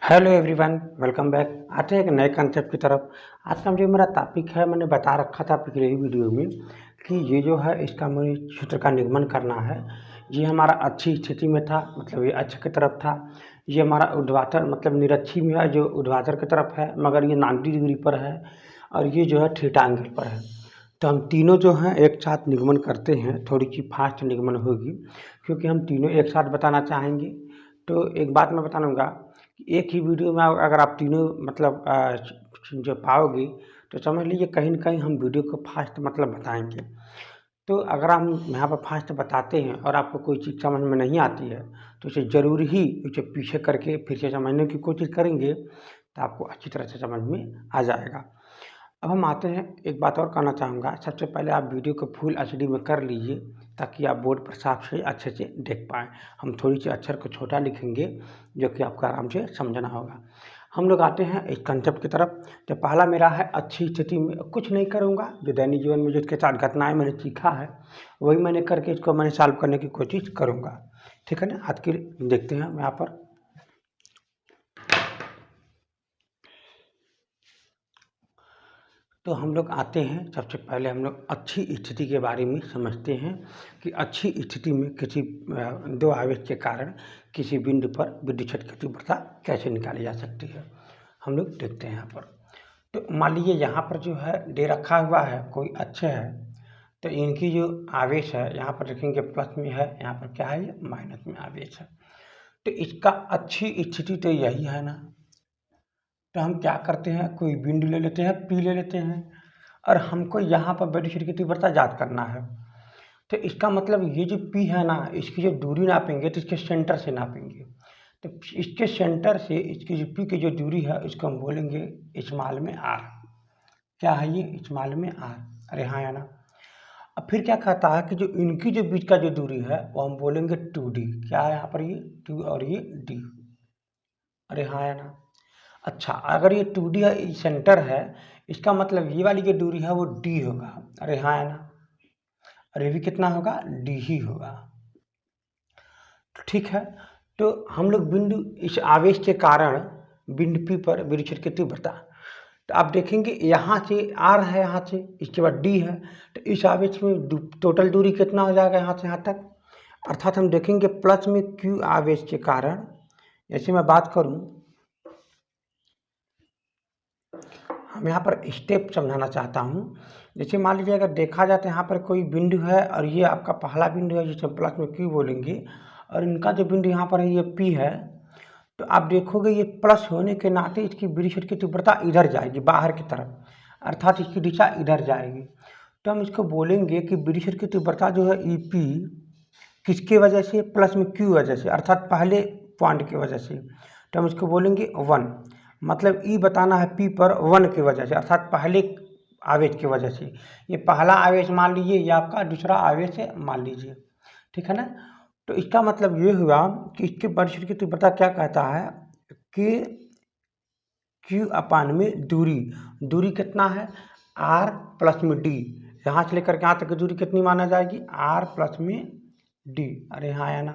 Hello everyone, welcome back. आते हैं एक नए कंसेप्ट की तरफ। आज का जो मेरा टॉपिक है, मैंने बता रखा था पिछले ही वीडियो में कि ये जो है इसका मुझे सूत्र का निगमन करना है। ये हमारा अच्छी स्थिति में था, मतलब ये अच्छे की तरफ था। ये हमारा ऊर्ध्वाधर मतलब निरक्षी में है, जो ऊर्ध्वाधर की तरफ है, मगर ये 90 डिग्री पर है और ये जो है थीटा एंगल पर है। तो हम तीनों जो हैं एक साथ निगमन करते हैं। थोड़ी सी फास्ट निगमन होगी क्योंकि हम तीनों एक साथ बताना चाहेंगे। तो एक बात मैं बता दूँगा, एक ही वीडियो में अगर आप तीनों मतलब जो पाओगे तो समझ लीजिए कहीं न कहीं हम वीडियो को फास्ट मतलब बताएँगे। तो अगर हम यहाँ पर फास्ट बताते हैं और आपको कोई चीज़ समझ में नहीं आती है तो इसे ज़रूर ही इसे पीछे करके फिर से समझने की कोशिश करेंगे तो आपको अच्छी तरह से समझ में आ जाएगा। अब हम आते हैं, एक बात और कहना चाहूँगा। सबसे पहले आप वीडियो को फुल एचडी में कर लीजिए ताकि आप बोर्ड पर साफ से अच्छे से देख पाएँ। हम थोड़ी सी अक्षर को छोटा लिखेंगे जो कि आपको आराम से समझना होगा। हम लोग आते हैं इस कंसेप्ट की तरफ। तो पहला मेरा है अच्छी स्थिति में कुछ नहीं करूँगा। जो दैनिक जीवन में जो इसके साथ घटनाएँ मैंने सीखा है वही मैंने करके इसको मैंने सॉल्व करने की कोशिश करूँगा। ठीक है ना। आज की देखते हैं हम यहाँ पर। तो हम लोग आते हैं, सबसे पहले हम लोग अच्छी स्थिति के बारे में समझते हैं कि अच्छी स्थिति में किसी दो आवेश के कारण किसी बिंदु पर विद्युत क्षेत्र की तीव्रता कैसे निकाली जा सकती है, हम लोग देखते हैं यहाँ पर। तो मान लीजिए यहाँ पर जो है दे रखा हुआ है कोई अच्छे है, तो इनकी जो आवेश है यहाँ पर देखेंगे प्लस में है, यहाँ पर क्या है, ये माइनस में आवेश है। तो इसका अच्छी स्थिति तो यही है ना। तो हम क्या करते हैं, कोई बिंदु ले लेते हैं, पी ले लेते हैं और हमको यहाँ पर विद्युत क्षेत्र की तीव्रता ज्ञात करना है। तो इसका मतलब ये जो पी है ना, इसकी जो दूरी नापेंगे तो इसके सेंटर से नापेंगे। तो इसके सेंटर से इसकी जो पी की जो दूरी है इसको हम बोलेंगे स्मॉल में आर। क्या है ये, स्मॉल में आर। अरे हाँ या ना। अब फिर क्या कहता है कि जो इनकी जो बीच का जो दूरी है वो हम बोलेंगे 2d। क्या है यहाँ पर, ये 2 और ये d। अरे हाँ या ना। अच्छा, अगर ये 2d है, सेंटर है, इसका मतलब ये वाली जो दूरी है वो d होगा। अरे हाँ या ना। और ये भी कितना होगा, d ही होगा। तो ठीक है। तो हम लोग बिंदु इस आवेश के कारण बिंदु P पर विद्युत क्षेत्र की तीव्रता, तो आप देखेंगे यहाँ से r है, यहाँ से इसके बाद d है, तो इस आवेश में टोटल दूरी कितना हो जाएगा यहाँ से यहाँ तक। अर्थात हम देखेंगे प्लस में q आवेश के कारण, जैसे मैं बात करूँ, हम यहाँ पर स्टेप समझाना चाहता हूँ। जैसे मान लीजिए अगर देखा जाए तो यहाँ पर कोई बिंदु है और ये आपका पहला बिंदु है जिसे प्लस में q बोलेंगे, और इनका जो बिंदु यहाँ पर है ये p है। तो आप देखोगे ये प्लस होने के नाते इसकी विद्युत क्षेत्र की तीव्रता इधर जाएगी, बाहर की तरफ, अर्थात इसकी दिशा इधर जाएगी। तो हम इसको बोलेंगे कि विद्युत क्षेत्र की तीव्रता जो है ई पी किसके वजह से, प्लस में q वजह से, अर्थात पहले पॉइंट की वजह से। तो हम इसको बोलेंगे 1, मतलब ई बताना है P पर 1 की वजह से, अर्थात पहले आवेश की वजह से। ये पहला आवेश मान लीजिए, ये आपका दूसरा आवेश है मान लीजिए। ठीक है ना। तो इसका मतलब ये हुआ कि इसके विद्युत क्षेत्र की तीव्रता क्या कहता है कि Q अपान में दूरी कितना है, R प्लस में D। यहाँ से लेकर के यहाँ तक की दूरी कितनी माना जाएगी, R प्लस में D। अरे हाँ या ना।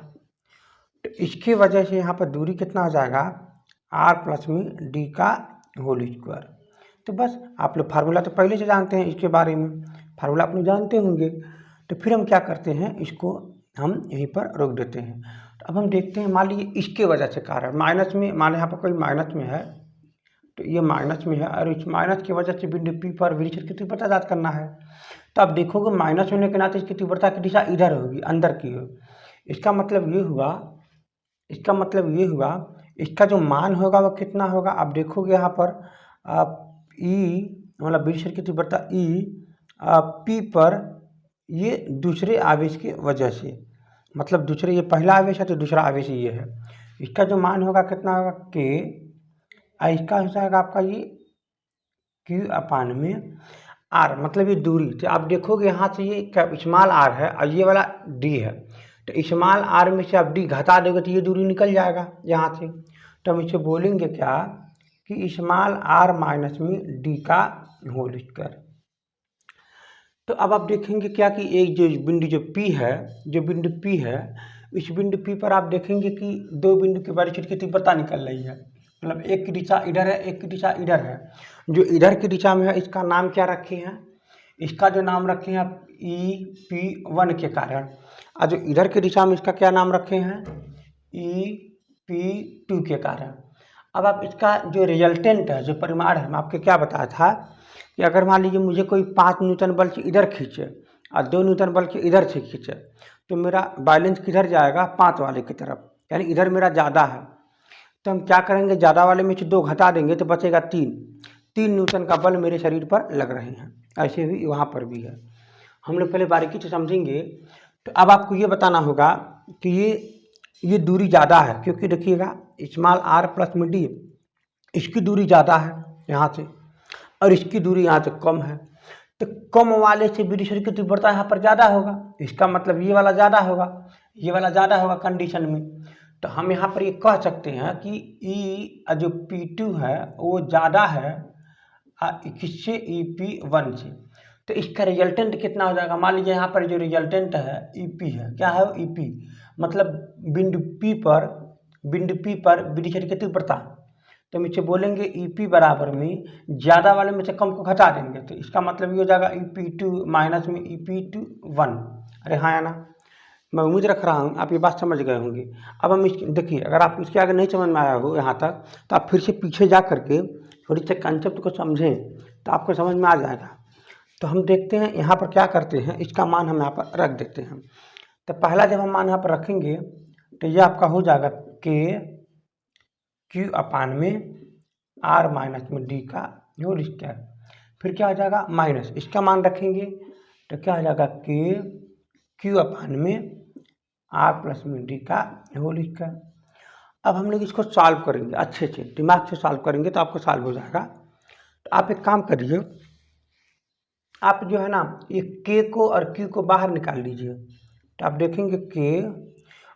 तो इसकी वजह से यहाँ पर दूरी कितना हो जाएगा, r प्लस में d का होल स्क्वायर। तो बस आप लोग फार्मूला तो पहले से जानते हैं, इसके बारे में फार्मूला आप लोग जानते होंगे। तो फिर हम क्या करते हैं, इसको हम यहीं पर रोक देते हैं। तो अब हम देखते हैं, मान लीजिए इसके वजह से कारण माइनस में, मान यहाँ पर कोई माइनस में है, तो ये माइनस में है और इस माइनस की वजह से बिंदु P पर विद्युत क्षेत्र की तीव्रता ज्ञात करना है। तो आप देखोगे माइनस होने के नाते इसकी तीव्रता की दिशा इधर होगी, अंदर की ओर। इसका मतलब ये हुआ इसका जो मान होगा वो कितना होगा। आप देखोगे यहाँ पर ई मतलब विद्युत क्षेत्र की तीव्रता ई P पर ये दूसरे आवेश की वजह से, मतलब दूसरे, ये पहला आवेश है तो दूसरा आवेश ये है। इसका जो मान होगा कितना होगा, के, इसका हो जाएगा आपका ये Q अपान में R, मतलब ये दूरी। तो आप देखोगे यहाँ से ये स्मॉल r है और ये वाला d है, तो स्मॉल r में से आप d घटा दोगे तो ये दूरी निकल जाएगा यहाँ से। तो हम इसे बोलेंगे क्या कि स्मॉल r माइनस में d का होल स्क्वायर। तो अब आप देखेंगे क्या कि एक जो बिंदु जो P है, इस बिंदु P पर आप देखेंगे कि दो बिंदु के विद्युत क्षेत्र की तीव्रता निकल रही है। मतलब एक की दिशा इधर है, एक की दिशा इधर है। जो इधर की दिशा में है इसका नाम क्या रखे हैं, इसका जो नाम रखे हैं EP1 के कारण, और जो इधर की दिशा में इसका क्या नाम रखे हैं EP2 के कारण। अब आप इसका जो रिजल्टेंट है, जो परिमाण है, मैं आपको क्या बताया था कि अगर मान लीजिए मुझे कोई 5 न्यूटन बल से इधर खींचे और 2 न्यूटन बल के इधर से खींचे, तो मेरा बैलेंस किधर जाएगा, 5 वाले की तरफ, यानी इधर मेरा ज़्यादा है। तो हम क्या करेंगे, ज़्यादा वाले में से 2 घटा देंगे तो बचेगा 3 न्यूटन का बल मेरे शरीर पर लग रहे हैं। ऐसे ही वहाँ पर भी है। हम लोग पहले बारीकी से समझेंगे। तो अब आपको ये बताना होगा कि ये दूरी ज़्यादा है, क्योंकि देखिएगा स्मॉल r प्लस में d, इसकी दूरी ज़्यादा है यहाँ से और इसकी दूरी यहाँ से कम है। तो कम वाले से विद्युत क्षेत्र की तीव्रता यहाँ पर ज़्यादा होगा, इसका मतलब ये वाला ज़्यादा होगा, ये वाला ज़्यादा होगा कंडीशन में। तो हम यहाँ पर ये कह सकते हैं कि E जो P2 है वो ज़्यादा है किससे, EP1 से। तो इसका रिजल्टेंट कितना हो जाएगा, मान लीजिए यहाँ पर जो रिजल्टेंट है EP है, क्या है EP, मतलब बिंदु P पर विद्युत क्षेत्र की तीव्रता। तो हम इसे बोलेंगे EP बराबर में ज़्यादा वाले में से कम को घटा देंगे, तो इसका मतलब ये हो जाएगा EP2 माइनस में EP1। अरे हाँ या ना, मैं उम्मीद रख रहा हूँ आप ये बात समझ गए होंगे। अब हम देखिए, अगर आप इसके आगे नहीं समझ में आया हो यहाँ तक, तो आप फिर से पीछे जा करके थोड़ी से कंसेप्ट को समझें तो आपको समझ में आ जाएगा। तो हम देखते हैं यहाँ पर क्या करते हैं, इसका मान हम यहाँ पर रख देते हैं। तो पहला जब हम मान यहाँ पर रखेंगे तो ये आपका हो जाएगा Q/में R माइनस में D का होल स्क्वायर। फिर क्या हो जाएगा माइनस, इसका मान रखेंगे तो क्या हो जाएगा Q/में R प्लस में D का होल स्क्वायर। अब हम लोग इसको सॉल्व करेंगे, अच्छे से दिमाग से सॉल्व करेंगे तो आपको सॉल्व हो जाएगा। तो आप एक काम करिए, आप जो है ना ये K को और Q को बाहर निकाल लीजिए। तो आप देखेंगे K,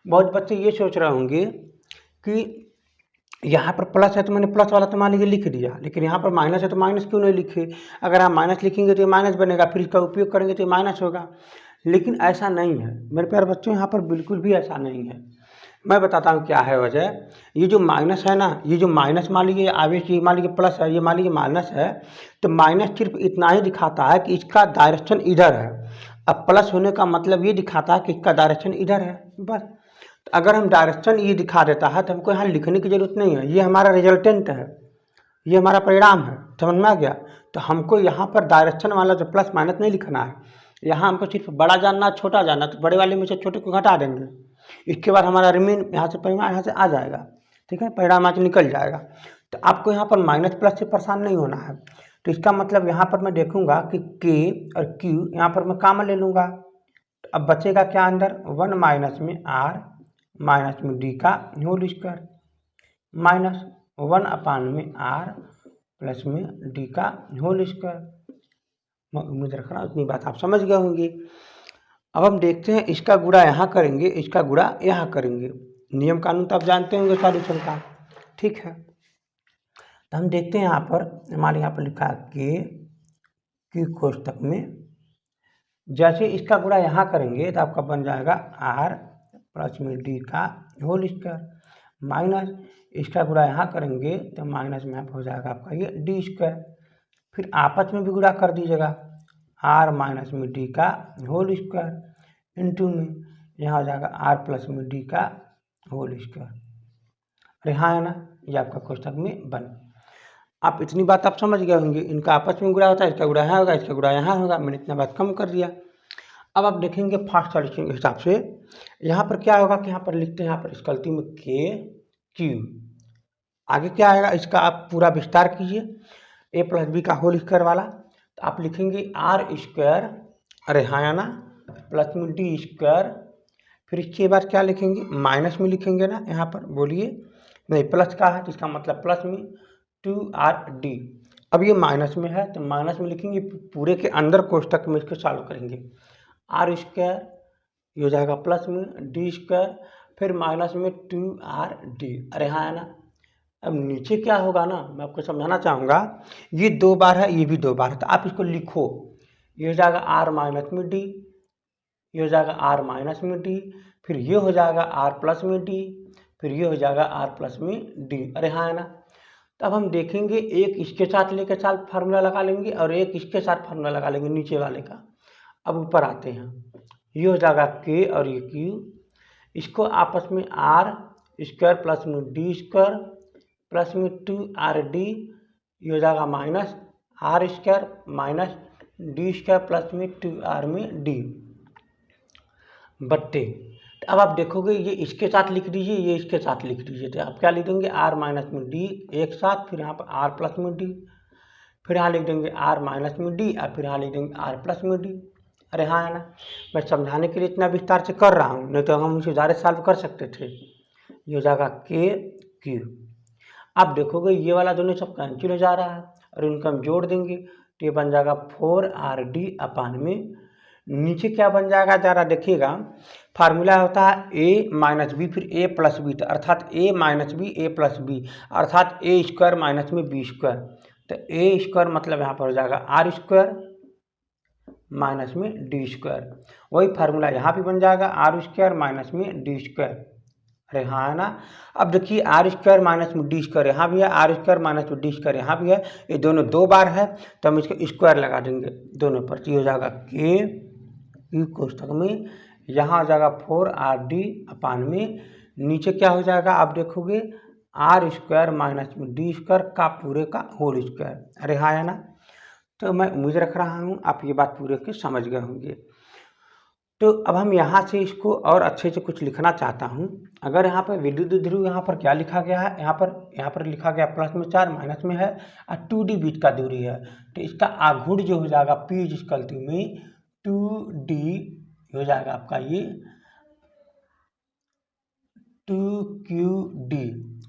बहुत बच्चे ये सोच रहे होंगे कि यहाँ पर प्लस है तो मैंने प्लस वाला तो मान लीजिए लिख दिया, लेकिन यहाँ पर माइनस है तो माइनस क्यों नहीं लिखे। अगर आप माइनस लिखेंगे तो ये माइनस बनेगा, फिर इसका उपयोग करेंगे तो ये माइनस होगा। लेकिन ऐसा नहीं है मेरे प्यारे बच्चों, यहाँ पर बिल्कुल भी ऐसा नहीं है। मैं बताता हूँ क्या है वजह। ये जो माइनस है ना, ये जो माइनस मान लीजिए आवेश, ये मान लीजिए प्लस है, ये मान लीजिए माइनस है, तो माइनस सिर्फ इतना ही दिखाता है कि इसका डायरेक्शन इधर है। अब प्लस होने का मतलब ये दिखाता है कि इसका डायरेक्शन इधर है, बस। तो अगर हम डायरेक्शन ये दिखा देता है तो हमको यहाँ लिखने की ज़रूरत नहीं है, ये हमारा रिजल्टेंट है, ये हमारा परिणाम है, समझ में आ गया। तो हमको यहाँ पर डायरेक्शन वाला जो प्लस माइनस नहीं लिखना है, यहाँ हमको सिर्फ बड़ा जानना छोटा जानना, तो बड़े वाले में से छोटे को घटा देंगे। इसके बाद हमारा रिमेन यहाँ से परिमाण यहाँ से आ जाएगा, ठीक है, परिणाम यहाँ से निकल जाएगा। तो आपको यहाँ पर माइनस प्लस से परेशान नहीं होना है। तो इसका मतलब यहाँ पर मैं देखूँगा कि K और Q यहाँ पर मैं कॉमन ले लूँगा। तो अब बचेगा क्या अंदर, 1 माइनस में R माइनस में D का होल स्क्वायर माइनस 1 में R प्लस में D का होल स्क्वायर। मैं उम्मीद रख रहा हूँ इतनी बात आप समझ गए होंगे। अब हम देखते हैं, इसका गुणा यहाँ करेंगे, इसका गुणा यहाँ करेंगे। नियम कानून तो आप जानते होंगे सॉल्यूशन का, ठीक है। तो हम देखते हैं यहाँ पर, हमारे यहाँ पर लिखा है Q कोष्ठक में, जैसे इसका गुणा यहाँ करेंगे तो आपका बन जाएगा R प्लस में D का होल स्क्वायर माइनस इसका गुणा यहाँ करेंगे तो माइनस में हो जाएगा आपका ये D स्क्वायर। फिर आपस में भी गुणा कर दीजिएगा, R माइनस में D का होल स्क्वायर इंटू में यहाँ हो जाएगा R प्लस में D का होल स्क्वायर। अरे हाँ है ना, ये आपका कोष्ठक में बन। आप इतनी बात आप समझ गए होंगे, इनका आपस में गुणा होता है, इसका गुणा यहाँ होगा, इसका गुणा यहाँ होगा। मैंने इतना बात कम कर दिया। अब आप देखेंगे फास्ट सॉल्यूशन के हिसाब से यहाँ पर क्या होगा कि यहाँ पर लिखते हैं, यहाँ पर इस गलती में Q, आगे क्या आएगा इसका आप पूरा विस्तार कीजिए, A प्लस B का होल स्क्वायर वाला। तो आप लिखेंगे R स्क्वायर, अरे हाँ या ना, प्लस में D स्क्वायर। फिर इसके बाद क्या लिखेंगे, माइनस में लिखेंगे ना, यहाँ पर बोलिए, नहीं प्लस का है तो इसका मतलब प्लस में 2RD। अब ये माइनस में है तो माइनस में लिखेंगे, पूरे के अंदर कोष्ठक में इसको सॉल्व करेंगे। R स्क्वायर ये हो जाएगा प्लस में D स्क्वायर, फिर माइनस में 2RD। अरे हाँ है ना। अब नीचे क्या होगा ना, मैं आपको समझाना चाहूँगा, ये 2 बार है, ये भी 2 बार है, तो आप इसको लिखो। ये हो जाएगा R माइनस में D, ये हो जाएगा R माइनस में D, फिर ये हो जाएगा R प्लस में D, फिर ये हो जाएगा R प्लस में D। अरे हाँ है ना। तो अब हम देखेंगे, एक इसके साथ लेके साथ फार्मूला लगा लेंगे और एक इसके साथ फार्मूला लगा लेंगे नीचे वाले का। अब ऊपर आते हैं, ये हो जाएगा के और ये क्यू, इसको आपस में आर स्क्वायर प्लस में डी स्क्वायर प्लस में 2RD, ये हो जाएगा minus R square minus D square plus में 2R में डी बट्टे। अब आप देखोगे ये इसके साथ लिख दीजिए, ये इसके साथ लिख दीजिए, तो आप क्या लिख देंगे आर माइनस में डी एक साथ, फिर यहाँ पर आर प्लस में डी, फिर यहाँ लिख देंगे आर माइनस में डी और फिर यहाँ लिख देंगे आर प्लस में डी। अरे हाँ है ना, मैं समझाने के लिए इतना विस्तार से कर रहा हूँ, नहीं तो हम उसे डायरेक्ट सॉल्व कर सकते थे। ये हो जाएगा के क्यू। आप देखोगे ये वाला दोनों सब कैंसिल हो जा रहा है और इनको हम जोड़ देंगे तो ये बन जाएगा 4RD अपान में, नीचे क्या बन जाएगा ज़रा देखिएगा, फार्मूला होता है a माइनस बी फिर a प्लस बी, तो अर्थात a minus B a plus B अर्थात a स्क्वायर माइनस में बी स्क्वायर, तो a स्क्वायर मतलब यहाँ पर हो जाएगा आर स्क्वायर माइनस में डी स्क्वायर। वही फार्मूला यहाँ भी बन जाएगा आर स्क्वायर माइनस में डी स्क्वायर। अरे हाँ है ना। अब देखिए आर स्क्वायर माइनस में डी स्क्वायर यहाँ भी है, आर स्क्वायर माइनस में डी स्क्वायर यहाँ भी है, ये दोनों दो बार है तो हम इसको स्क्वायर लगा देंगे दोनों पर, तो ये हो जाएगा के क्यू कोष्ठक में, यहाँ हो जाएगा 4RD अपान में, नीचे क्या हो जाएगा आप देखोगे आर स्क्वायर माइनस में डी स्क्वायर का पूरे का होल स्क्वायर। अरे हाँ है ना। तो मैं उम्मीद रख रहा हूँ आप ये बात पूरे के समझ गए होंगे। तो अब हम यहाँ से इसको और अच्छे से कुछ लिखना चाहता हूँ। अगर यहाँ पर विद्युत ध्रुव यहाँ पर क्या लिखा गया है, यहाँ पर लिखा गया प्लस में 4 माइनस में है और 2D बीच का दूरी है, तो इसका आघूर्ण जो हो जाएगा P इक्वल टू में 2D हो जाएगा आपका ये 2QD।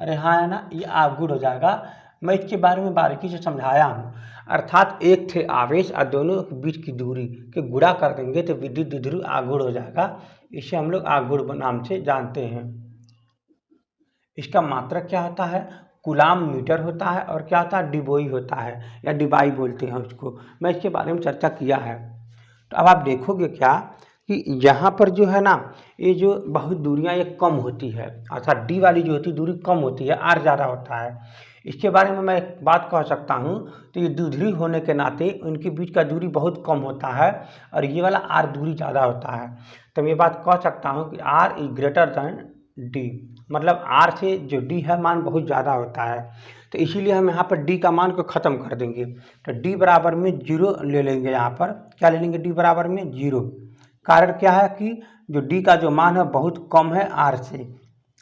अरे हाँ है ना, ये आघूर्ण हो जाएगा। मैं इसके बारे में बारीकी से समझाया हूँ, अर्थात एक थे आवेश और दोनों के बीच की दूरी के गुणा कर देंगे तो विद्युत ध्रुव आघूर्ण हो जाएगा। इसे हम लोग आघूर्ण नाम से जानते हैं। इसका मात्रक क्या होता है, कूलाम मीटर होता है, और क्या होता है डिबोई होता है या डिबाई बोलते हैं उसको, मैं इसके बारे में चर्चा किया है। तो अब आप देखोगे क्या कि यहाँ पर जो है ना, ये जो बहुत दूरियाँ ये कम होती है, अर्थात डी वाली जो होती है दूरी कम होती है, आर ज़्यादा होता है। इसके बारे में मैं एक बात कह सकता हूँ, तो ये द्विध्रुव होने के नाते उनके बीच का दूरी बहुत कम होता है और ये वाला आर दूरी ज़्यादा होता है। तो मैं ये बात कह सकता हूँ कि R is greater than D, मतलब आर से जो डी है मान बहुत ज़्यादा होता है, तो इसीलिए हम यहाँ पर डी का मान को ख़त्म कर देंगे। तो डी बराबर में 0 ले लेंगे, यहाँ पर क्या ले लेंगे, डी बराबर में 0। कारण क्या है कि जो डी का जो मान है बहुत कम है आर से।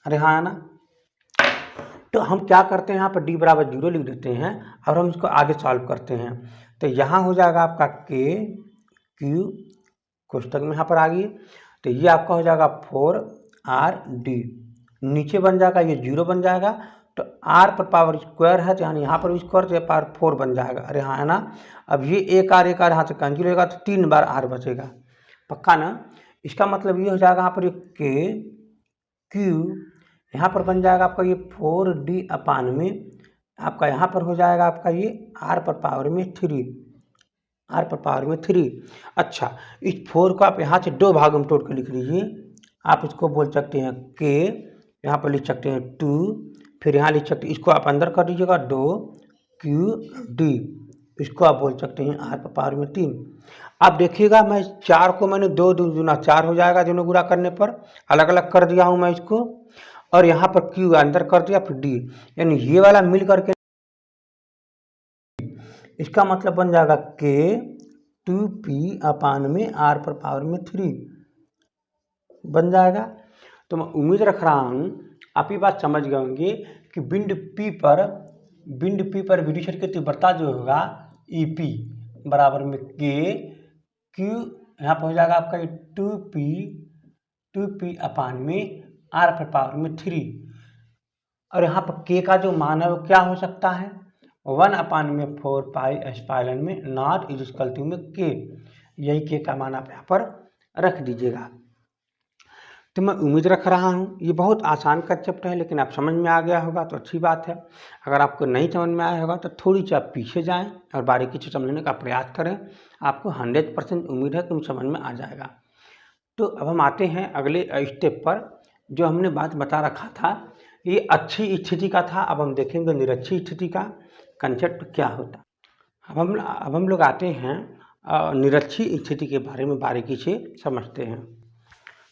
अरे हाँ ना, तो हम क्या करते हैं यहाँ पर डी बराबर 0 लिख देते हैं और हम इसको आगे सॉल्व करते हैं। तो यहाँ हो जाएगा आपका के क्यू कोष्ठक में यहाँ पर आ गई, तो ये आपका हो जाएगा 4RD, नीचे बन जाएगा ये 0 बन जाएगा, तो r पर पावर स्क्वायर है तो यानी यहाँ पर स्क्वायर तो पावर 4 बन जाएगा। अरे हाँ है ना। अब ये एक आर यहाँ से कैंसिल होगा तो 3 बार r बचेगा, पक्का ना। इसका मतलब ये हो जाएगा यहाँ पर के क्यू यहाँ पर बन जाएगा आपका ये 4D अपान में, आपका यहाँ पर हो जाएगा आपका ये r पर पावर में 3, r पर पावर में 3। अच्छा, इस 4 को आप यहाँ से 2 भागों में तोड़ कर लिख लीजिए। आप इसको बोल सकते हैं k, यहाँ पर लिख सकते हैं 2, फिर यहाँ लिख सकते हैं, इसको आप अंदर कर दीजिएगा 2QD, इसको आप बोल सकते हैं r पर पावर में 3। आप देखिएगा मैं 4 को मैंने 2 दूना 4 हो जाएगा, दोनों गुणा करने पर अलग अलग कर दिया हूँ मैं इसको, और यहाँ पर Q अंदर कर दिया फिर D, यानी ये वाला मिल करके इसका मतलब बन जाएगा K 2P अपान में R पर पावर में 3 बन जाएगा। तो मैं उम्मीद रख रहा हूँ आप ये बात समझ गए होंगे कि बिंदु P पर विद्युत क्षेत्र की तीव्रता जो होगा EP बराबर में K Q, यहाँ पर हो जाएगा आपका 2P अपान में R पर पावर में 3, और यहाँ पर K का जो मान है वो क्या हो सकता है, 1 अपान में 4 पाई एप्सिलॉन में नॉट इज इक्वल टू में K, यही K का मान आप यहाँ पर रख दीजिएगा। तो मैं उम्मीद रख रहा हूँ ये बहुत आसान कंसेप्ट है, लेकिन आप समझ में आ गया होगा तो अच्छी बात है। अगर आपको नहीं समझ में आया होगा तो थोड़ी सी आप पीछे जाएं और बारीकी से समझने का प्रयास करें, आपको 100% उम्मीद है कि समझ में आ जाएगा। तो अब हम आते हैं अगले स्टेप पर, जो हमने बात बता रखा था ये अच्छी स्थिति का था। अब हम देखेंगे निरक्षी स्थिति का कंसेप्ट क्या होता है। अब हम लोग आते हैं निरक्षी स्थिति के बारे में बारीकी से समझते हैं।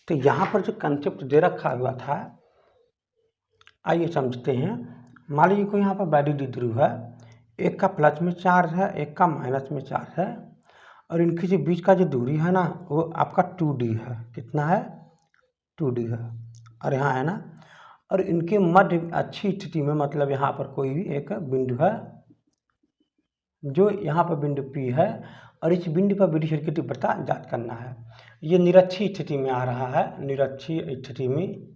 तो यहाँ पर जो कंसेप्ट दे रखा हुआ था, आइए समझते हैं। मान लीजिए कोई यहाँ पर वैल्यू द्विध्रुव है, एक का प्लस में चार्ज है, एक का माइनस में चार्ज है, और इनके जो बीच का जो दूरी है ना वो आपका 2d है। कितना है? 2d है। और यहाँ है ना, और इनके मध्य अच्छी स्थिति में, मतलब यहाँ पर कोई भी एक बिंदु है, जो यहाँ पर बिंदु P है, और इस बिंदु पर विद्युत क्षेत्र की तीव्रता ज्ञात करना है। ये निरक्षी स्थिति में आ रहा है। निरक्षी स्थिति में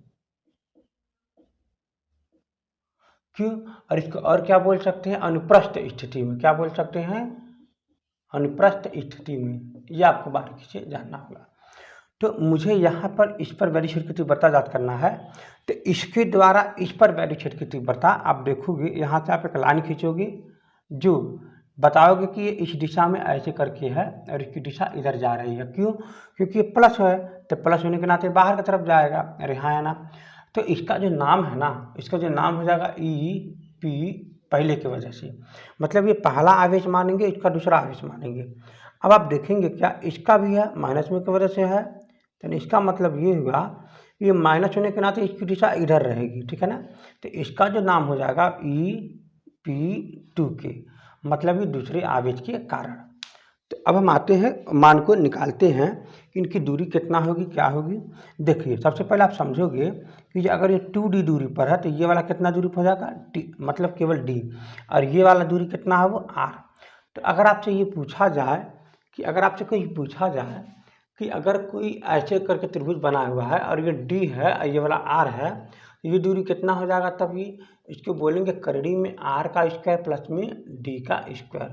क्यों? और इसको और क्या बोल सकते हैं? अनुप्रस्थ स्थिति में। क्या बोल सकते हैं? अनुप्रस्थ स्थिति में। ये आपको बारीकी से जानना होगा। तो मुझे यहाँ पर इस पर वैद्युत क्षेत्र की तीव्रता ज्ञात करना है। तो इसके द्वारा इस पर वैद्युत क्षेत्र की तीव्रता आप देखोगे, यहाँ से आप एक लाइन खींचोगे जो बताओगे कि ये इस दिशा में ऐसे करके है और इसकी दिशा इधर जा रही है। क्यों? क्योंकि ये प्लस है, तो प्लस होने के नाते बाहर की तरफ जाएगा। अरे हाँ है ना। तो इसका जो नाम है ना, इसका जो नाम हो जाएगा EP पहले की वजह से, मतलब ये पहला आवेश मानेंगे, इसका दूसरा आवेश मानेंगे। अब आप देखेंगे क्या इसका भी है, माइनस में की वजह से है, तो इसका मतलब ये हुआ ये माइनस होने के नाते इसकी दिशा इधर रहेगी। ठीक है ना। तो इसका जो नाम हो जाएगा EP2K, मतलब ये दूसरे आवेश के कारण। तो अब हम आते हैं, मान को निकालते हैं कि इनकी दूरी कितना होगी, क्या होगी। देखिए सबसे पहले आप समझोगे कि अगर ये 2d दूरी पर है तो ये वाला कितना दूरी पर हो जाएगा, d, मतलब केवल d, और ये वाला दूरी कितना है, वो r। तो अगर आपसे ये पूछा जाए कि अगर कोई ऐसे करके त्रिभुज बना हुआ है और ये d है और ये वाला r है, तो ये दूरी कितना हो जाएगा, तब ये इसको बोलेंगे करड़ी में r का स्क्वायर प्लस में d का स्क्वायर।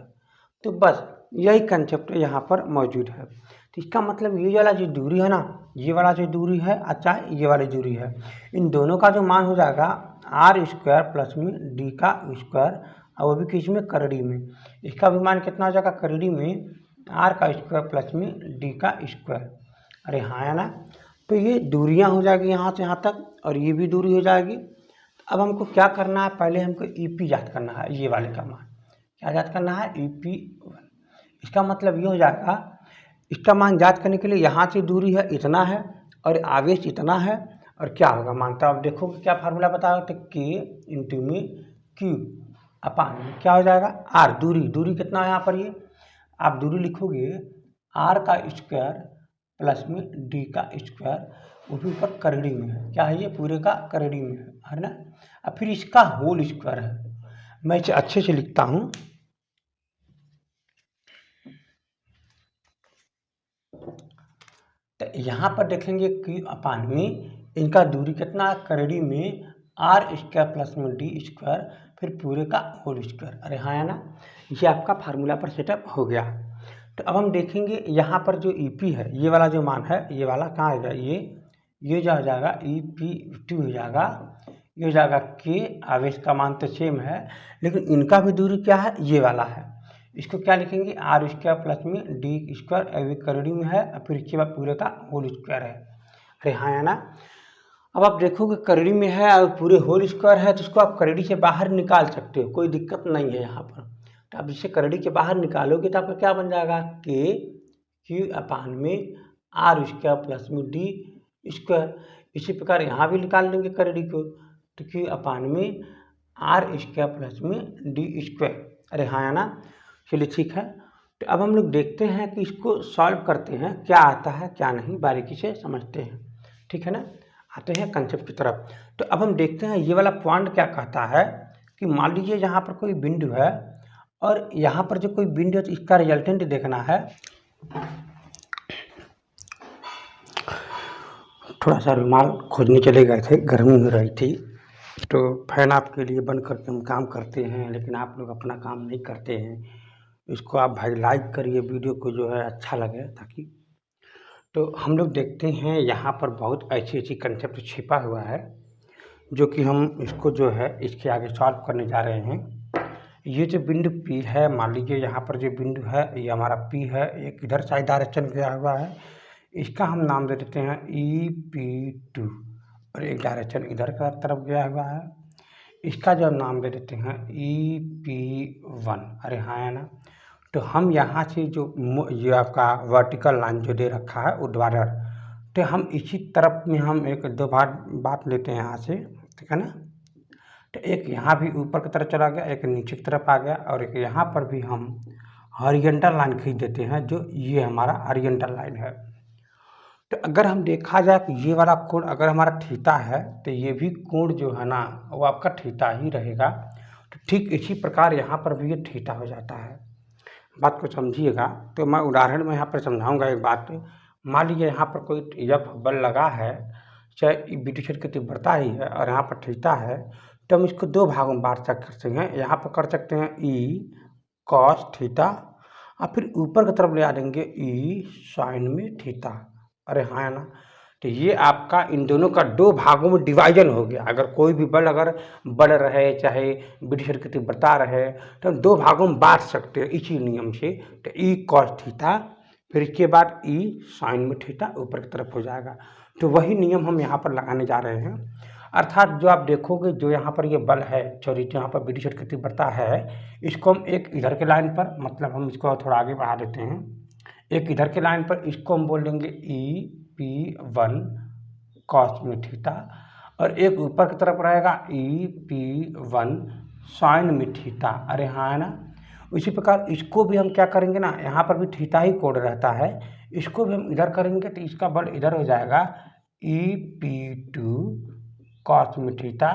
तो बस यही कंसेप्ट यहाँ पर मौजूद है। तो इसका मतलब ये वाला जो दूरी है ना, ये वाला जो दूरी है, अच्छा ये वाली दूरी है, इन दोनों का जो मान हो जाएगा r स्क्वायर प्लस में d का स्क्वायर, और वो भी किस में, करड़ी में। इसका भी मान कितना हो जाएगा, करड़ी में r का स्क्वायर प्लस में d का स्क्वायर। अरे हाँ है ना। तो ये दूरियाँ हो जाएगी यहाँ से यहाँ तक, और ये भी दूरी हो जाएगी। अब हमको क्या करना है, पहले हमको EP याद करना है, ये वाले का मान क्या याद करना है, EP1। इसका मतलब ये हो जाएगा, इसका मान याद करने के लिए यहाँ से दूरी है इतना है और आवेश इतना है, और क्या होगा मान, तो आप देखोगे क्या फार्मूला बताओ, तो K इंटू में Q अपान में क्या हो जाएगा, R। दूरी कितना है यहाँ पर, ये आप दूरी लिखोगे R का स्क्वायर प्लस में D का स्क्वायर, वो भी ऊपर करड़ी में है। क्या है, ये पूरे का करड़ी में है ना। अब फिर इसका होल स्क्वायर है, मैं इसे अच्छे से लिखता हूँ। तो यहाँ पर देखेंगे Q अपान में इनका दूरी कितना, करड़ी में R स्क्वायर प्लस में D स्क्वायर, फिर पूरे का होल स्क्वायर। अरे हाँ है ना। ये आपका फार्मूला पर सेटअप हो गया। तो अब हम देखेंगे यहाँ पर जो EP है, ये वाला जो मान है, ये वाला कहाँ आएगा, ये जो हो जाएगा EP2 हो जाएगा, ये हो जाएगा K। आवेश का मान तो सेम है, लेकिन इनका भी दूरी क्या है, ये वाला है। इसको क्या लिखेंगे, R स्क्वायर प्लस में D स्क्वायर, अभी करड़ी में है, और फिर इसके बाद पूरे का होल स्क्वायर है। अरे हाँ है ना। अब आप देखोगे करड़ी में है और पूरे होल स्क्वायर है, तो इसको आप करड़ी से बाहर निकाल सकते हो, कोई दिक्कत नहीं है यहाँ पर। तो आप इसे करड़ी के बाहर निकालोगे तो आपका क्या बन जाएगा, Q अपान में R स्क्वायर प्लस में D स्क्वायर। इसी प्रकार यहाँ भी निकाल लेंगे करड़ी को, तो Q अपान में R स्क्वायर प्लस में D स्क्वायर। अरे हाँ है ना। चलिए ठीक है। तो अब हम लोग देखते हैं कि इसको सॉल्व करते हैं, क्या आता है क्या नहीं, बारीकी से समझते हैं। ठीक है ना। आते हैं कंसेप्ट की तरफ। तो अब हम देखते हैं ये वाला पॉइंट क्या कहता है कि मान लीजिए यहाँ पर कोई बिंदु है और यहाँ पर जो कोई बिंदु है तो इसका रिजल्टेंट देखना है। थोड़ा सा रुमाल खोजने चले गए थे, गर्मी हो रही थी, तो फैन आपके लिए बंद करके हम काम करते हैं, लेकिन आप लोग अपना काम नहीं करते हैं। इसको आप भाई लाइक करिए वीडियो को, जो है अच्छा लगे ताकि। तो हम लोग देखते हैं यहाँ पर बहुत ऐसी कंसेप्ट छिपा हुआ है, जो कि हम इसको जो है इसके आगे सॉल्व करने जा रहे हैं। ये जो बिंदु P है, मान लीजिए यहाँ पर जो बिंदु है ये हमारा P है, एक इधर साइड डायरेक्शन गया हुआ है, इसका हम नाम दे देते हैं EP2, और एक डायरेक्शन इधर का तरफ गया हुआ है। इसका जो नाम दे देते हैं EP1। अरे हाँ है ना। तो हम यहाँ से जो ये आपका वर्टिकल लाइन जो दे रखा है ऊर्ध्वाधर, तो हम इसी तरफ में हम एक दो बात लेते हैं यहाँ से, ठीक है ना। तो एक यहाँ भी ऊपर की तरफ चला गया, एक नीचे की तरफ आ गया, और एक यहाँ पर भी हम हॉरिजॉन्टल लाइन खींच देते हैं, जो ये हमारा हॉरिजॉन्टल लाइन है। तो अगर हम देखा जाए कि ये वाला कोण अगर हमारा थीटा है, तो ये भी कोण जो है ना वो आपका थीटा ही रहेगा। तो ठीक इसी प्रकार यहाँ पर भी ये थीटा हो जाता है। बात को समझिएगा। तो मैं उदाहरण में यहाँ पर समझाऊंगा एक बात। मान लीजिए यहाँ पर कोई F बल लगा है, चाहे विद्युत क्षेत्र की तीव्रता ही है, और यहाँ पर थीटा है, तो हम इसको दो भागों में बांट सकते हैं। यहाँ पर कर सकते हैं E cos थीटा, और फिर ऊपर की तरफ ले आ देंगे E sin में थीटा। अरे हाँ ना। तो ये आपका इन दोनों का दो भागों में डिवाइजन हो गया। अगर कोई भी बल अगर बढ़ रहे चाहे विद्युत क्षेत्र की तीव्रता रहे, तो हम दो भागों में बांट सकते हैं इसी नियम से। तो E cos थीटा, फिर इसके बाद E sin में थीटा ऊपर की तरफ हो जाएगा। तो वही नियम हम यहाँ पर लगाने जा रहे हैं। अर्थात जो आप देखोगे जो यहाँ पर ये बल है, सॉरी जो यहाँ पर विद्युत क्षेत्र की तीव्रता है, इसको हम एक इधर के लाइन पर, मतलब हम इसको थोड़ा आगे बढ़ा देते हैं, एक इधर के लाइन पर इसको हम बोल देंगे EP1 cos में थीटा, और एक ऊपर की तरफ रहेगा EP1 sin में थीटा। अरे हाँ है ना। उसी प्रकार इसको भी हम क्या करेंगे ना, यहाँ पर भी थीटा ही कोण रहता है, इसको भी हम इधर करेंगे तो इसका बल इधर हो जाएगा EP2 cos में थीटा,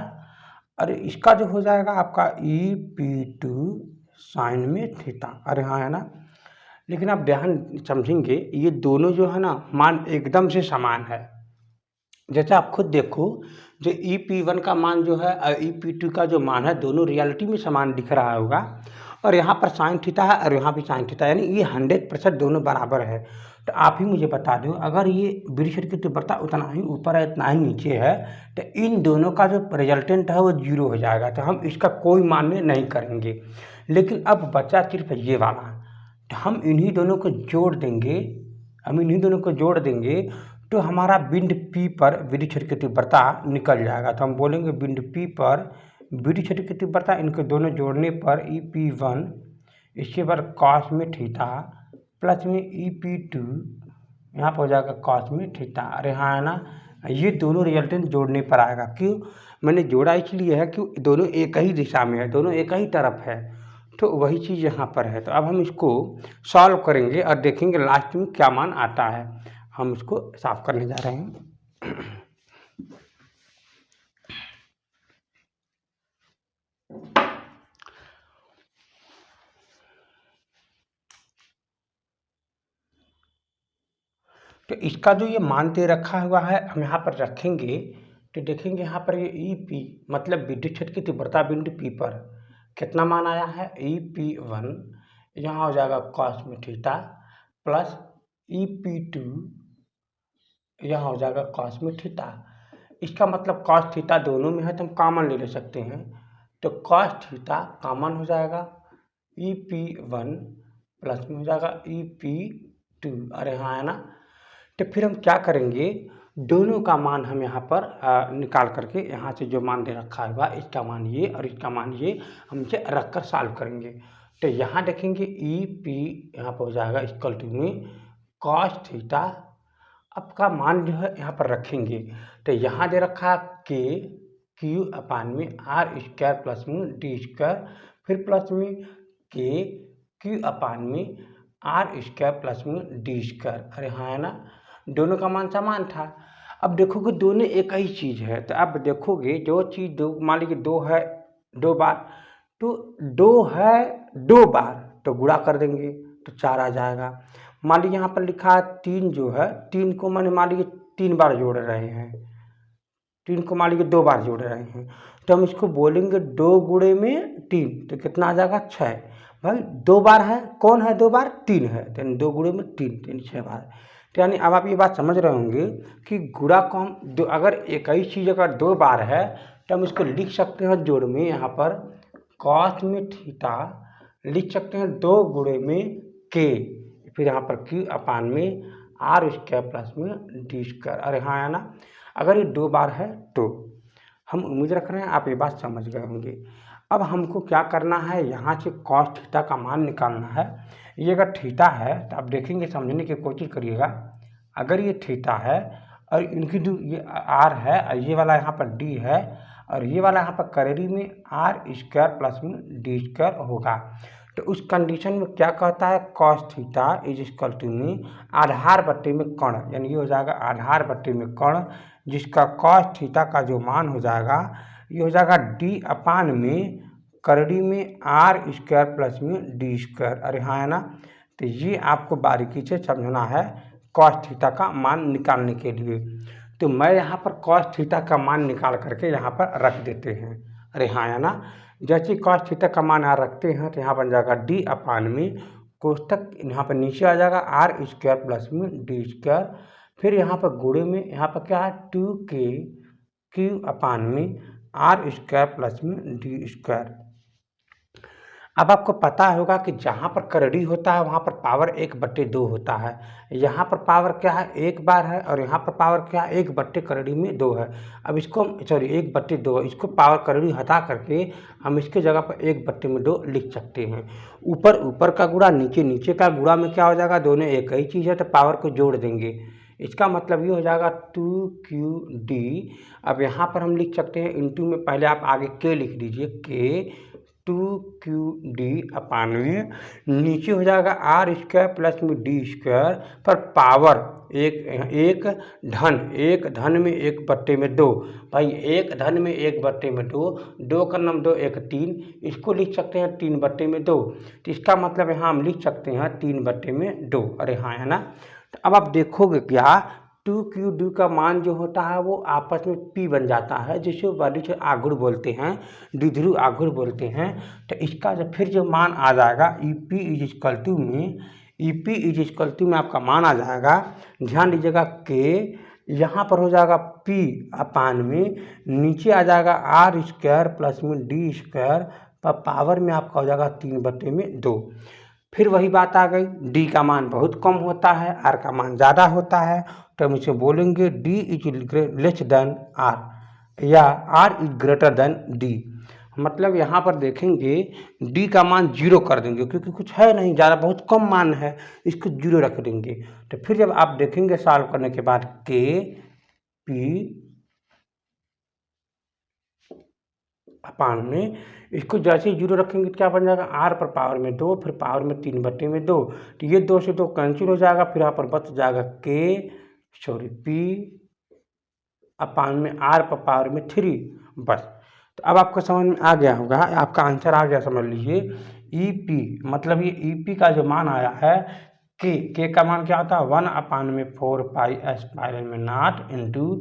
और इसका जो हो जाएगा आपका EP2 sin में थीटा। अरे हाँ है ना। लेकिन आप ध्यान समझेंगे ये दोनों जो है ना मान एकदम से समान है। जैसे आप खुद देखो, जो EP1 का मान जो है और EP2 का जो मान है, दोनों रियलिटी में समान दिख रहा होगा। और यहाँ पर साइन थीटा है और यहाँ भी साइन थीटा, यानी ये 100% दोनों बराबर है। तो आप ही मुझे बता दो, अगर ये विद्युत क्षेत्र की तीव्रता उतना ही ऊपर है इतना ही नीचे है, तो इन दोनों का जो रिजल्टेंट है वो 0 हो जाएगा। तो हम इसका कोई मान्य नहीं करेंगे। लेकिन अब बचा सिर्फ ये वाला, तो हम इन्हीं दोनों को जोड़ देंगे, तो हमारा बिंदु P पर विद्युत क्षेत्र की तीव्रता निकल जाएगा। तो हम बोलेंगे बिंदु P पर विद्युत क्षेत्र की तीव्रता, इनको दोनों जोड़ने पर EP1, इसके बाद cos में थीटा प्लस में EP2 यहाँ पर हो जाएगा cos में थीटा। अरे हाँ है ना। ये दोनों रिजल्टेंट जोड़ने पर आएगा। क्यों मैंने जोड़ा इसलिए है कि दोनों एक ही दिशा में है, दोनों एक ही तरफ है, तो वही चीज़ यहाँ पर है। तो अब हम इसको सॉल्व करेंगे और देखेंगे लास्ट में क्या मान आता है। हम इसको साफ करने जा रहे हैं। तो इसका जो ये मान दे रखा हुआ है हम यहाँ पर रखेंगे, तो देखेंगे यहाँ पर ये EP मतलब विद्युत क्षेत्र की तीव्रता बिंदु P पर कितना मान आया है, EP1 यहाँ हो जाएगा cos में थीटा प्लस EP2 यहाँ हो जाएगा cos में थीटा। इसका मतलब cos थीटा दोनों में है तो हम कॉमन ले सकते हैं। तो cos थीटा कॉमन हो जाएगा, EP1 प्लस में हो जाएगा EP2। अरे हाँ है ना। तो फिर हम क्या करेंगे, दोनों का मान हम यहाँ पर निकाल करके यहाँ से जो मान दे रखा है वह इसका मान ये और इसका मान ये हम इसे रख कर सॉल्व करेंगे। तो यहाँ देखेंगे EP यहाँ पर हो जाएगा इक्वल टू में cos थीटा, अब का मान जो है यहाँ पर रखेंगे। तो यहाँ दे रखा K Q अपान में R² प्लस में D², फिर प्लस में K Q अपान में R² प्लस में D²। अरे हाँ है ना। दोनों का मान समान था। अब देखोगे दोनों एक ही चीज़ है। तो अब देखोगे जो चीज़ दो, मान लीजिए 2 है 2 बार, तो 2 है 2 बार, तो गुणा कर देंगे तो 4 आ जाएगा। मान लीजिए यहाँ पर लिखा है 3 जो है, 3 को मैंने मान लीजिए 3 बार जोड़ रहे हैं, 3 को मान लीजिए 2 बार जोड़ रहे हैं, तो हम इसको बोलेंगे 2 गुणे में 3, तो कितना आ जाएगा 6। भाई 2 बार है, कौन है 2 बार, 3 है, तो 2 गुणे में 3 यानी 6 बार। तो यानी अब आप ये बात समझ रहे होंगे कि गुणा को हम अगर एक ही चीज़ अगर 2 बार है तो हम इसको लिख सकते हैं जोड़ में, यहाँ पर cos में थीटा लिख सकते हैं 2 गुणे में K, फिर यहाँ पर Q अपान में R² प्लस में D²। अरे हाँ है ना। अगर ये 2 बार है तो हम उम्मीद रख रहे हैं आप ये बात समझ गए होंगे। अब हमको क्या करना है, यहाँ से कॉस थीटा का मान निकालना है। ये अगर थीटा है तो आप देखेंगे, समझने की कोशिश करिएगा। अगर ये थीटा है और इनकी जो ये आर है और ये वाला यहाँ पर डी है और ये वाला यहाँ पर करेरी में आर स्क्वायर प्लस में डी स्क्वायर होगा, तो उस कंडीशन में क्या कहता है, cos theta is equal to में आधार बट्टे में कर्ण, यानी ये हो जाएगा आधार बट्टे में कर्ण, जिसका कॉस थीटा का जो मान हो जाएगा ये हो जाएगा डी अपान में करेरी में आर स्क्वायर प्लस में डी स्क्वायर। अरे हाँ है ना, तो ये आपको बारीकी से समझना है कॉस थीटा का मान निकालने के लिए। तो मैं यहाँ पर कॉस थीटा का मान निकाल करके यहाँ पर रख देते हैं। अरे हाँ है ना, जैसे कॉस थीटा का मान यहाँ रखते हैं तो यहाँ बन जाएगा डी अपान में कोष्टक यहाँ पर नीचे आ जाएगा आर स्क्वायर प्लस में डी स्क्वायर, फिर यहाँ पर गुणे में यहाँ पर क्या है 2k क्यू अपान में आर स्क्वायर प्लस में डी स्क्वायर। अब आपको पता होगा कि जहाँ पर करेरी होता है वहाँ पर पावर 1/2 होता है। यहाँ पर पावर क्या है, 1 बार है और यहाँ पर पावर क्या है, 1 करेरी में 2 है। अब इसको 1/2, इसको पावर करेरी हटा करके हम इसके जगह पर 1/2 लिख सकते हैं। ऊपर ऊपर का गुणा नीचे नीचे का गुणा में क्या हो जाएगा, दोनों एक ही चीज़ है तो पावर को जोड़ देंगे। इसका मतलब ये हो जाएगा 2qd। अब यहाँ पर हम लिख सकते हैं इंटू में, पहले आप आगे के लिख दीजिए, के 2qd अपान में नीचे हो जाएगा आर स्क्वायर प्लस में डी स्क्वायर पर पावर एक धन में 1/2। भाई 1 धन में 1/2, 2 का नम 2 1 3, इसको लिख सकते हैं 3/2। तो इसका मतलब यहाँ हम लिख सकते हैं 3/2। अरे हाँ है ना, तो अब आप देखोगे क्या 2qd का मान जो होता है वो आपस में p बन जाता है, जिसे बारीक आघूर्ण बोलते हैं, द्विध्रुव आघूर्ण बोलते हैं। तो इसका जब फिर जो मान आ जाएगा EP इज इक्वल टू में आपका मान आ जाएगा, ध्यान दीजिएगा के यहाँ पर हो जाएगा p अपान में नीचे आ जाएगा आर स्क्वायर प्लस में डी स्क्वायर पर पावर में आपका हो जाएगा 3/2। फिर वही बात आ गई, डी का मान बहुत कम होता है, आर का मान ज़्यादा होता है, तो हम इसे बोलेंगे D is less than R या R is greater than D. मतलब यहाँ पर देखेंगे डी का मान 0 कर देंगे क्योंकि कुछ है नहीं, ज़्यादा बहुत कम मान है, इसको 0 रख देंगे। तो फिर जब आप देखेंगे सॉल्व करने के बाद के पी अपान में इसको जैसे ही 0 रखेंगे क्या बन जाएगा, आर पर पावर में 2 फिर पावर में 3/2, तो ये 2 से 2 कैंसिल हो जाएगा, फिर यहाँ पर बच जाएगा पी अपान में आर पर पावर में 3 बस। तो अब आपको समझ में आ गया होगा, आपका आंसर आ गया, समझ लीजिए EP मतलब ये EP का जो मान आया है के का मान क्या होता है 1/4 पाई s पाइलन में नॉट इंटू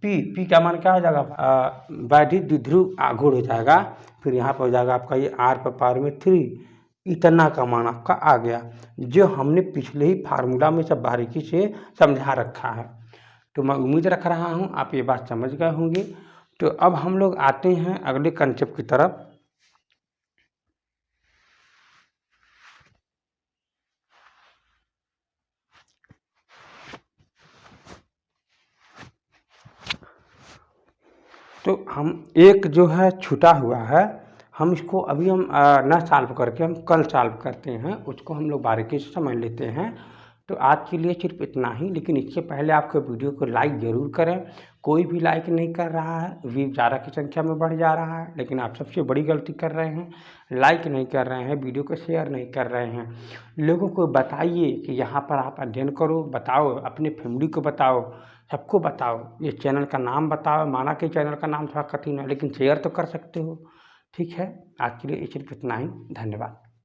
पी का मान क्या हो जाएगा, बाधित द्विध्रुव आघूर्ण हो जाएगा, फिर यहाँ पर हो जाएगा आपका ये आर पर पावर में 3, इतना का मान आपका आ गया, जो हमने पिछले ही फार्मूला में सब बारीकी से समझा रखा है। तो मैं उम्मीद रख रहा हूँ आप ये बात समझ गए होंगे। तो अब हम लोग आते हैं अगले कंसेप्ट की तरफ। तो हम एक जो है छूटा हुआ है, हम इसको अभी हम न सॉल्व करके हम कल सॉल्व करते हैं, उसको हम लोग बारीकी से समझ लेते हैं। तो आज के लिए सिर्फ इतना ही, लेकिन इससे पहले आपको वीडियो को लाइक ज़रूर करें। कोई भी लाइक नहीं कर रहा है, व्यू ज़्यादा की संख्या में बढ़ जा रहा है, लेकिन आप सबसे बड़ी गलती कर रहे हैं, लाइक नहीं कर रहे हैं, वीडियो को शेयर नहीं कर रहे हैं। लोगों को बताइए कि यहाँ पर आप अध्ययन करो, बताओ अपने फैमिली को, बताओ सबको बताओ, ये चैनल का नाम बताओ। माना कि चैनल का नाम थोड़ा कठिन है, लेकिन शेयर तो कर सकते हो। ठीक है, आज के लिए सिर्फ इतना ही, धन्यवाद।